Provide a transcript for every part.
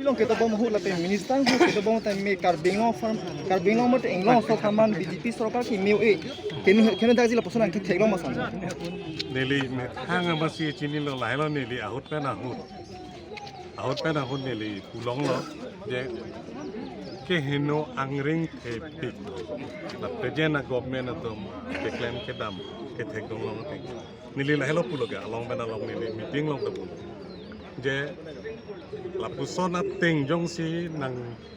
long kita bom hu la pe minister hu kita bom ta me karbing long mot englong so kaman BJP सरकार की मेव ए केन दा जिला पसना के थेगलो मसन नेली हांगा मसी चिनी लो लाइलो नेली आहुत पे ना हुत नेली पुलोंग लो जे के हेनो आंगरिंग थे pick la pejena government to ke claim ke dam ke thegdong long te nili lailo puloga along bena long nili meeting long te je la pusona ting jong si nang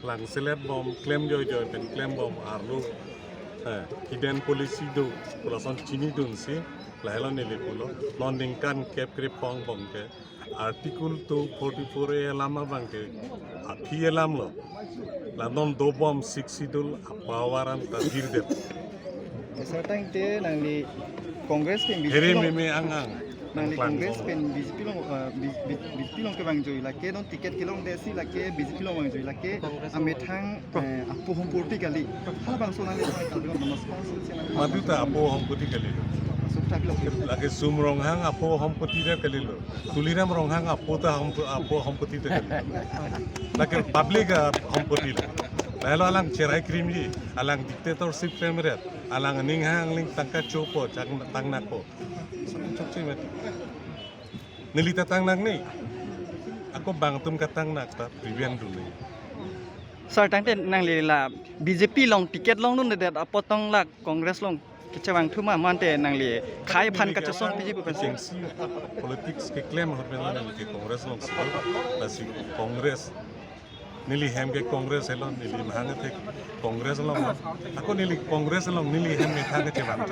lang selet bom claim joy pen claim bom arlu hidden policy do pulason chini dun si lailo nili pulo non dingkan kep kripong bom ke article 244 e lama bangke api elam lo landon do bom 6 idul apawaran tagir de sertang te nang ni congress ke here meme angang nang ni congress pen BJP long ke bang joi la ke don ticket kilong desi la ke BJP long bang joi la ke amethang apu hom purti kali hal bang sonang le kal namaskar maduta apo hom puti kali lagi sumrong hang apo hom puti de kali lo tuliram rong hang apo hom puti de kali lagi public hom puti lalu alang cerai krim ji alang dictatorship pemeret alang ning hang ling tangka chopo tang nako cocok met nilita tang nak ni aku bang tum katang nak ta privian dulu sertang te nang le la BJP long ticket long nun de apotong la congress long kecewang thuma mante nang le khai phan ka chasong BJP pen gengsi politics ke claim horbelan ke congress long si congress nili hem ke congress elon nili mahanga the congress long aku nili congress long nili hem me thanga che bang